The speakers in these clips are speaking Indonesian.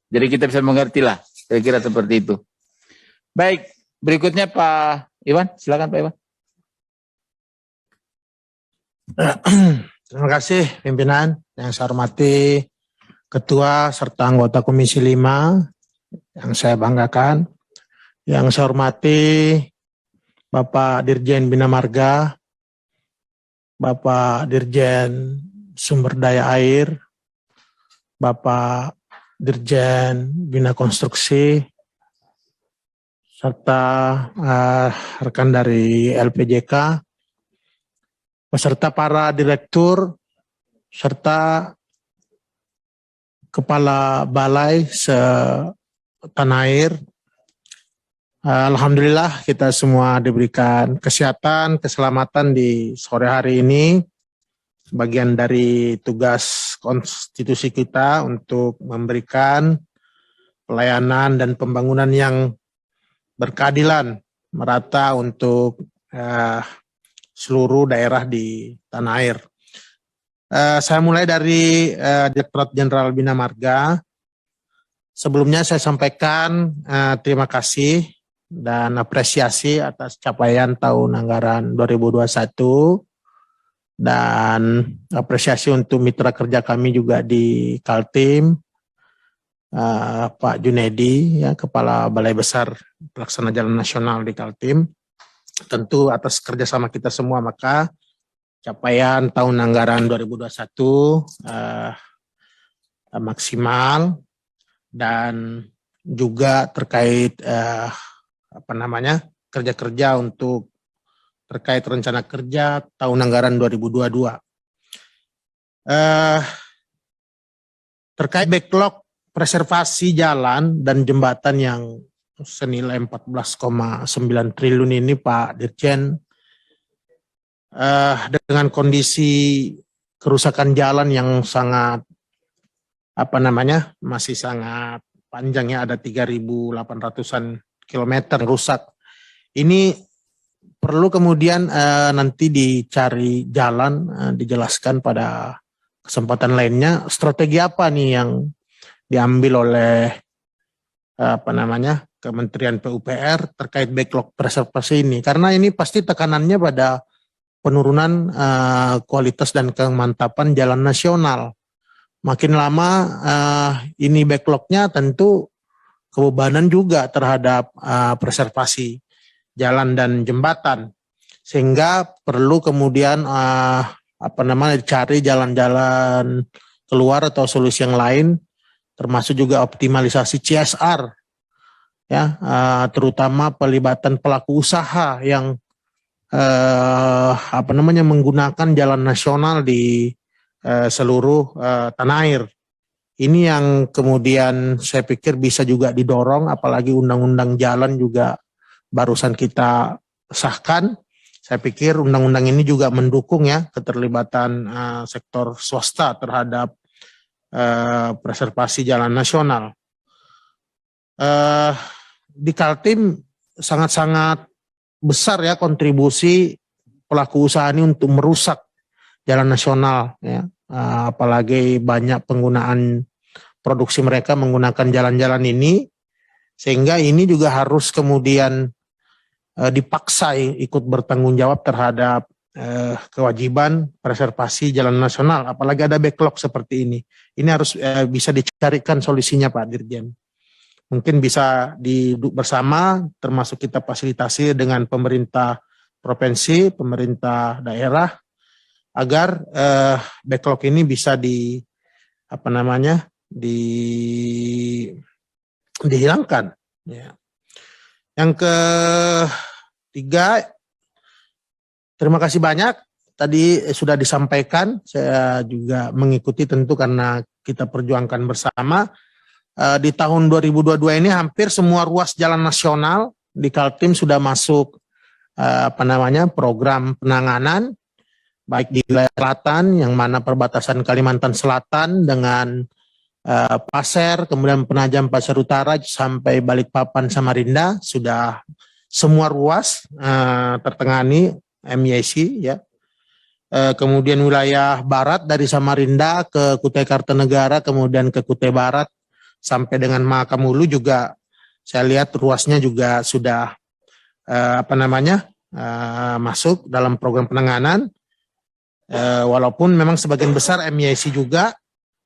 Jadi kita bisa mengerti lah, kira-kira seperti itu. Baik, berikutnya Pak Iwan, silakan Pak Iwan. Terima kasih pimpinan yang saya hormati, Ketua serta anggota Komisi 5 yang saya banggakan, yang saya hormati Bapak Dirjen Bina Marga, Bapak Dirjen Sumber Daya Air, Bapak Dirjen Bina Konstruksi, serta rekan dari LPJK, beserta para direktur, serta kepala balai se-Tanah Air. Alhamdulillah kita semua diberikan kesehatan, keselamatan di sore hari ini. Bagian dari tugas konstitusi kita untuk memberikan pelayanan dan pembangunan yang berkeadilan, merata untuk seluruh daerah di tanah air. Saya mulai dari Direktorat Jenderal Bina Marga. Sebelumnya saya sampaikan terima kasih dan apresiasi atas capaian tahun anggaran 2021 dan apresiasi untuk mitra kerja kami juga di Kaltim, Pak Junedi, ya, Kepala Balai Besar Pelaksana Jalan Nasional di Kaltim. Tentu atas kerjasama kita semua, maka capaian tahun anggaran 2021 maksimal, dan juga terkait kerja-kerja untuk terkait rencana kerja tahun anggaran 2022. Terkait backlog preservasi jalan dan jembatan yang senilai 14,9 triliun ini, Pak Dirjen, dengan kondisi kerusakan jalan yang sangat masih sangat panjangnya, ada 3.800-an kilometer rusak. Ini perlu kemudian nanti dicari jalan, dijelaskan pada kesempatan lainnya strategi apa nih yang diambil oleh Kementerian PUPR terkait backlog preservasi ini, karena ini pasti tekanannya pada penurunan kualitas dan kemantapan jalan nasional. Makin lama ini backlognya tentu kebebanan juga terhadap preservasi jalan dan jembatan, sehingga perlu kemudian dicari jalan-jalan keluar atau solusi yang lain, termasuk juga optimalisasi CSR, ya, terutama pelibatan pelaku usaha yang menggunakan jalan nasional di seluruh tanah air. Ini yang kemudian saya pikir bisa juga didorong, apalagi undang-undang jalan juga barusan kita sahkan. Saya pikir undang-undang ini juga mendukung ya keterlibatan sektor swasta terhadap preservasi jalan nasional. Di Kaltim sangat-sangat besar ya kontribusi pelaku usaha ini untuk merusak jalan nasional, ya. Apalagi banyak penggunaan produksi mereka menggunakan jalan-jalan ini, sehingga ini juga harus kemudian dipaksa ikut bertanggung jawab terhadap kewajiban preservasi jalan nasional, apalagi ada backlog seperti ini. Ini harus bisa dicarikan solusinya, Pak Dirjen. Mungkin bisa duduk bersama, termasuk kita fasilitasi dengan pemerintah provinsi, pemerintah daerah, agar backlog ini bisa dihilangkan. Ya. Yang ketiga, terima kasih banyak. Tadi sudah disampaikan, saya juga mengikuti tentu karena kita perjuangkan bersama. Di tahun 2022 ini hampir semua ruas jalan nasional di Kaltim sudah masuk program penanganan, baik di wilayah selatan yang mana perbatasan Kalimantan Selatan dengan Pasir, kemudian Penajam Pasir Utara sampai Balikpapan Samarinda, sudah semua ruas tertangani MYC, ya. Kemudian wilayah barat dari Samarinda ke Kutai Kartanegara, kemudian ke Kutai Barat sampai dengan Makamulu juga saya lihat ruasnya juga sudah masuk dalam program penanganan. Walaupun memang sebagian besar MYC juga,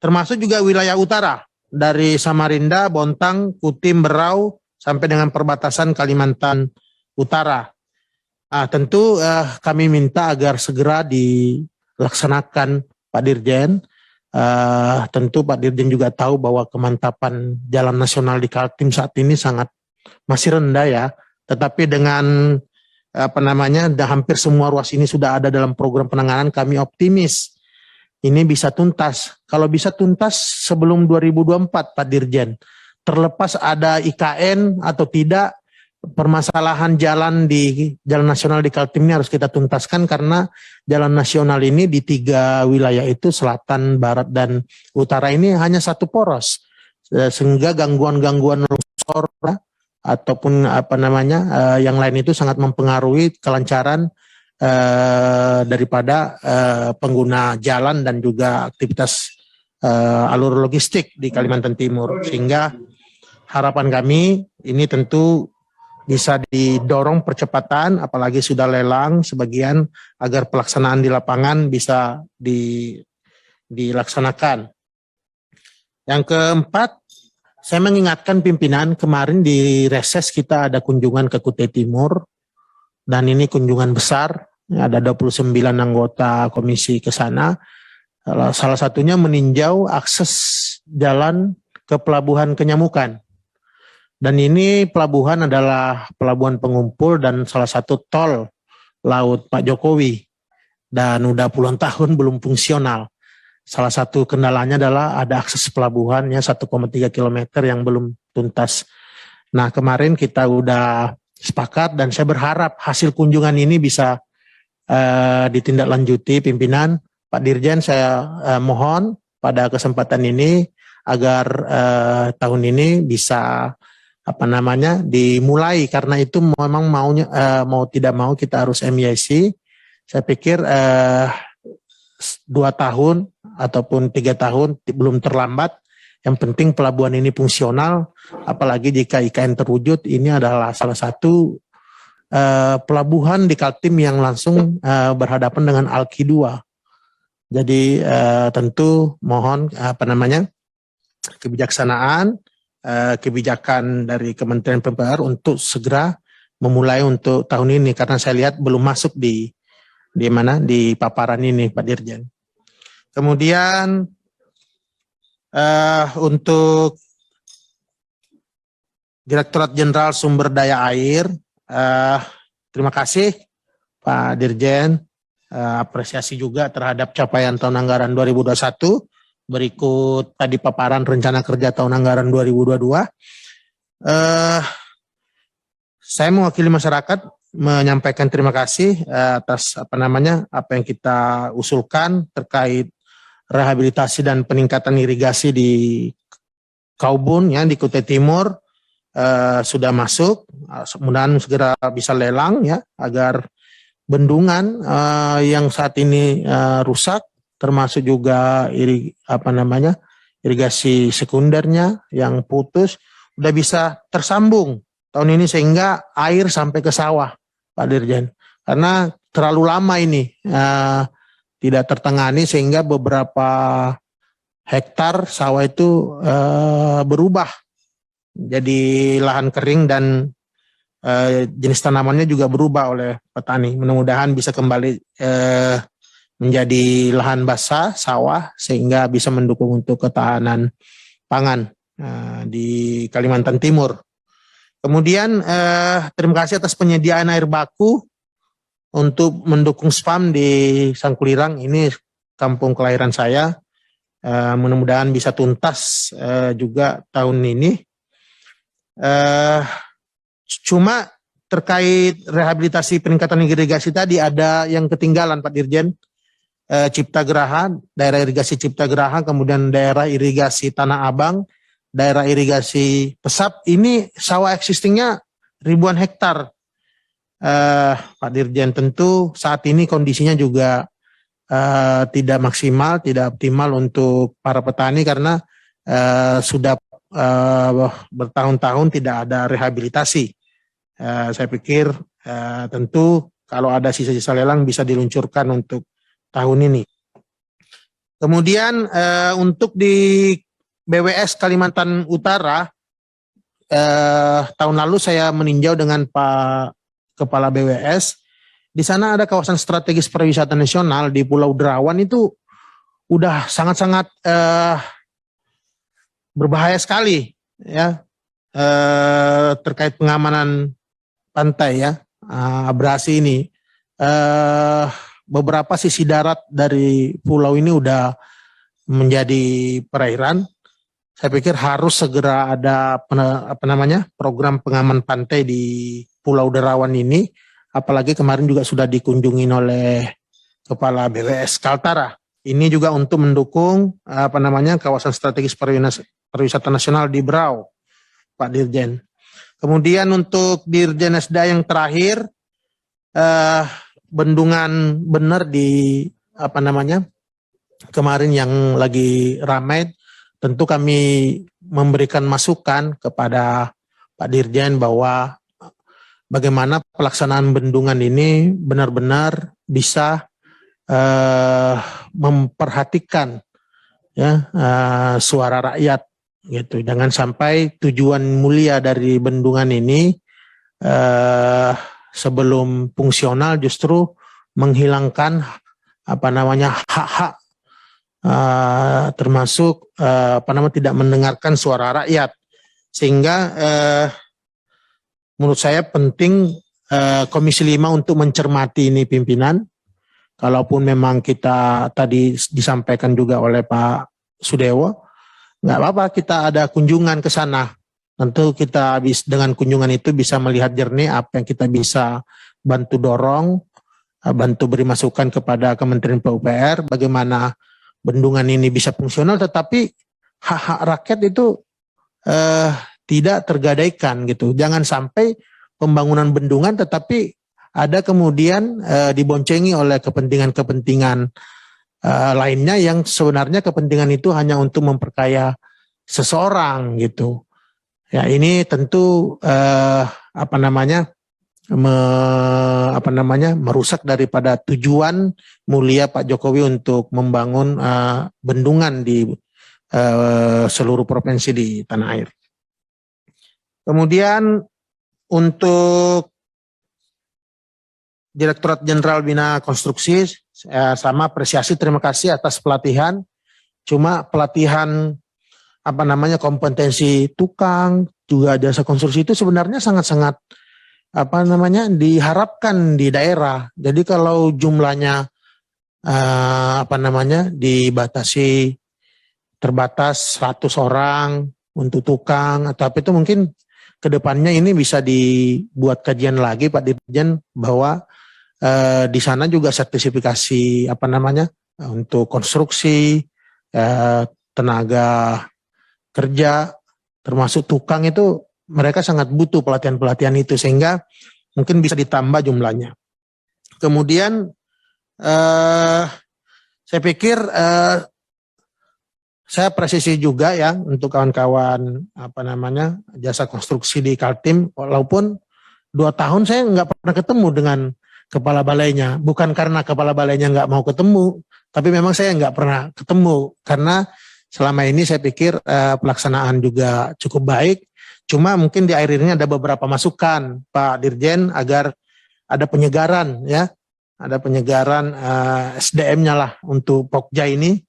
termasuk juga wilayah utara dari Samarinda, Bontang, Kutim, Berau sampai dengan perbatasan Kalimantan Utara. Tentu kami minta agar segera dilaksanakan Pak Dirjen. Tentu Pak Dirjen juga tahu bahwa kemantapan jalan nasional di Kaltim saat ini masih rendah ya. Tetapi dengan hampir semua ruas ini sudah ada dalam program penanganan, kami optimis ini bisa tuntas. Kalau bisa tuntas sebelum 2024 Pak Dirjen. Terlepas ada IKN atau tidak, permasalahan jalan nasional di Kaltim ini harus kita tuntaskan karena jalan nasional ini di 3 wilayah itu, selatan, barat, dan utara ini hanya satu poros. Sehingga gangguan-gangguan longsor ataupun yang lain itu sangat mempengaruhi kelancaran daripada pengguna jalan dan juga aktivitas alur logistik di Kalimantan Timur. Sehingga harapan kami ini tentu bisa didorong percepatan, apalagi sudah lelang sebagian, agar pelaksanaan di lapangan bisa dilaksanakan. Yang keempat, saya mengingatkan pimpinan, kemarin di reses kita ada kunjungan ke Kutai Timur, dan ini kunjungan besar, ada 29 anggota komisi ke sana. Salah satunya meninjau akses jalan ke Pelabuhan Kenyamukan. Dan ini pelabuhan adalah pelabuhan pengumpul dan salah satu tol laut Pak Jokowi. Dan udah puluhan tahun belum fungsional. Salah satu kendalanya adalah ada akses pelabuhannya 1,3 km yang belum tuntas. Nah, kemarin kita udah sepakat dan saya berharap hasil kunjungan ini bisa ditindaklanjuti pimpinan. Pak Dirjen, saya mohon pada kesempatan ini agar tahun ini bisa dimulai, karena itu memang mau tidak mau kita harus MYC. Saya pikir 2 tahun ataupun 3 tahun belum terlambat. Yang penting pelabuhan ini fungsional, apalagi jika IKN terwujud. Ini adalah salah satu pelabuhan di Kaltim yang langsung berhadapan dengan Alki 2. Jadi tentu mohon kebijaksanaan, kebijakan dari Kementerian PUPR untuk segera memulai untuk tahun ini, karena saya lihat belum masuk di paparan ini Pak Dirjen. Kemudian untuk Direktorat Jenderal Sumber Daya Air, terima kasih Pak Dirjen, apresiasi juga terhadap capaian tahun anggaran 2021. Berikut tadi paparan rencana kerja tahun anggaran 2022. Saya mewakili masyarakat menyampaikan terima kasih atas apa yang kita usulkan terkait rehabilitasi dan peningkatan irigasi di Kaubun ya, di Kutai Timur sudah masuk. Mudah-mudahan segera bisa lelang ya, agar bendungan yang saat ini rusak, termasuk juga irigasi sekundernya yang putus, udah bisa tersambung tahun ini sehingga air sampai ke sawah, Pak Dirjen. Karena terlalu lama ini tidak tertangani sehingga beberapa hektar sawah itu berubah jadi lahan kering dan jenis tanamannya juga berubah oleh petani. Mudah-mudahan bisa kembali menjadi lahan basah sawah sehingga bisa mendukung untuk ketahanan pangan di Kalimantan Timur. Kemudian terima kasih atas penyediaan air baku untuk mendukung SPAM di Sangkulirang. Ini kampung kelahiran saya. Mudah-mudahan bisa tuntas juga tahun ini. Cuma terkait rehabilitasi peningkatan irigasi tadi ada yang ketinggalan Pak Dirjen. Cipta Geraha, daerah irigasi Cipta Geraha, kemudian daerah irigasi Tanah Abang, daerah irigasi Pesap. Ini sawah existingnya ribuan hektar. Pak Dirjen, tentu saat ini kondisinya juga tidak maksimal, tidak optimal untuk para petani karena sudah bertahun-tahun tidak ada rehabilitasi. Saya pikir tentu kalau ada sisa-sisa lelang bisa diluncurkan untuk tahun ini. Kemudian untuk di BWS Kalimantan Utara, tahun lalu saya meninjau dengan Pak Kepala BWS. Di sana ada kawasan strategis pariwisata nasional di Pulau Derawan, itu udah sangat-sangat berbahaya sekali ya, terkait pengamanan pantai ya, abrasi ini. Beberapa sisi darat dari pulau ini udah menjadi perairan. Saya pikir harus segera ada program pengaman pantai di Pulau Derawan ini. Apalagi kemarin juga sudah dikunjungi oleh Kepala BWS Kaltara. Ini juga untuk mendukung kawasan strategis pariwisata nasional di Berau, Pak Dirjen. Kemudian untuk Dirjen SDA yang terakhir, bendungan bener di kemarin yang lagi ramai, tentu kami memberikan masukan kepada Pak Dirjen bahwa bagaimana pelaksanaan bendungan ini benar-benar bisa memperhatikan ya suara rakyat gitu. Jangan sampai tujuan mulia dari bendungan ini sebelum fungsional justru menghilangkan hak-hak termasuk tidak mendengarkan suara rakyat, sehingga menurut saya penting Komisi 5 untuk mencermati ini pimpinan. Kalaupun memang kita tadi disampaikan juga oleh Pak Sudewo, nggak apa-apa kita ada kunjungan ke sana. Tentu kita dengan kunjungan itu bisa melihat jernih apa yang kita bisa bantu dorong, bantu beri masukan kepada Kementerian PUPR, bagaimana bendungan ini bisa fungsional, tetapi hak-hak rakyat itu tidak tergadaikan gitu. Jangan sampai pembangunan bendungan tetapi ada kemudian diboncengi oleh kepentingan-kepentingan lainnya yang sebenarnya kepentingan itu hanya untuk memperkaya seseorang gitu. Ya ini tentu merusak daripada tujuan mulia Pak Jokowi untuk membangun bendungan di seluruh provinsi di tanah air. Kemudian untuk Direktorat Jenderal Bina Konstruksi, sama apresiasi, terima kasih atas pelatihan. Cuma pelatihan kompetensi tukang juga jasa konstruksi itu sebenarnya sangat-sangat diharapkan di daerah. Jadi kalau jumlahnya dibatasi terbatas 100 orang untuk tukang, tapi itu mungkin kedepannya ini bisa dibuat kajian lagi Pak Dirjen bahwa di sana juga sertifikasi untuk konstruksi, tenaga kerja termasuk tukang itu mereka sangat butuh pelatihan-pelatihan itu, sehingga mungkin bisa ditambah jumlahnya. Kemudian saya pikir saya presisi juga ya untuk kawan-kawan jasa konstruksi di Kaltim, walaupun 2 tahun saya nggak pernah ketemu dengan kepala balainya, bukan karena kepala balainya nggak mau ketemu, tapi memang saya nggak pernah ketemu karena selama ini saya pikir pelaksanaan juga cukup baik. Cuma mungkin di akhir ini ada beberapa masukan Pak Dirjen agar ada penyegaran ya, ada penyegaran SDM-nya lah untuk Pokja ini.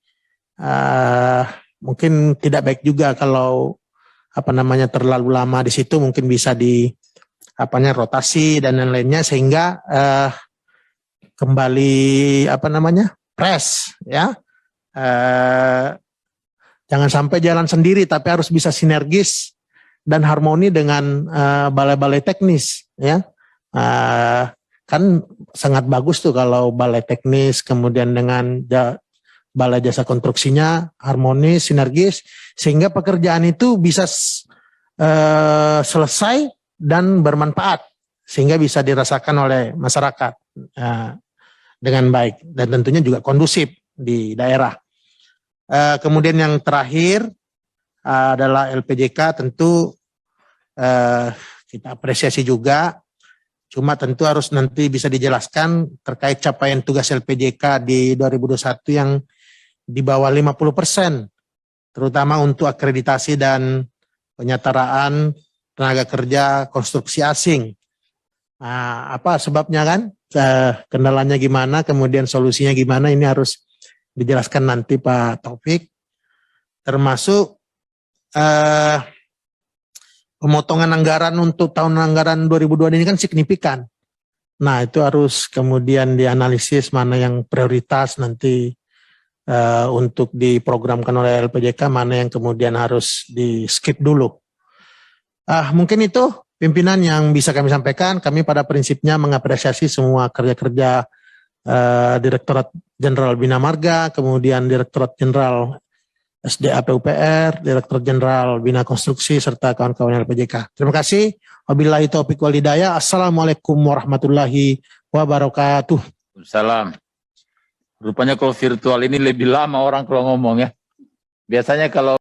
Mungkin tidak baik juga kalau terlalu lama di situ, mungkin bisa di rotasi dan lain-lainnya sehingga kembali fresh ya. Jangan sampai jalan sendiri tapi harus bisa sinergis dan harmoni dengan balai-balai teknis ya. Kan sangat bagus tuh kalau balai teknis kemudian dengan balai jasa konstruksinya harmonis, sinergis, sehingga pekerjaan itu bisa selesai dan bermanfaat, sehingga bisa dirasakan oleh masyarakat dengan baik dan tentunya juga kondusif di daerah. Kemudian yang terakhir, adalah LPJK, tentu kita apresiasi juga. Cuma tentu harus nanti bisa dijelaskan terkait capaian tugas LPJK di 2021 yang di bawah 50%, terutama untuk akreditasi dan penyetaraan tenaga kerja konstruksi asing. Nah, apa sebabnya kan? Kendalanya gimana, kemudian solusinya gimana, ini harus dijelaskan nanti Pak Taufik. Termasuk pemotongan anggaran untuk tahun anggaran 2022 ini kan signifikan. Nah, itu harus kemudian dianalisis mana yang prioritas nanti untuk diprogramkan oleh LPJK, mana yang kemudian harus di skip dulu. Mungkin itu pimpinan yang bisa kami sampaikan. Kami pada prinsipnya mengapresiasi semua kerja-kerja Direktorat Jenderal Bina Marga, kemudian Direktorat Jenderal SDA PUPR, Direktur Jenderal Bina Konstruksi, serta kawan-kawan LPJK. Terima kasih. Wabillahi taufiq wal hidayah. Assalamualaikum warahmatullahi wabarakatuh. Salam. Rupanya kalau virtual ini lebih lama orang kalau ngomong ya. Biasanya kalau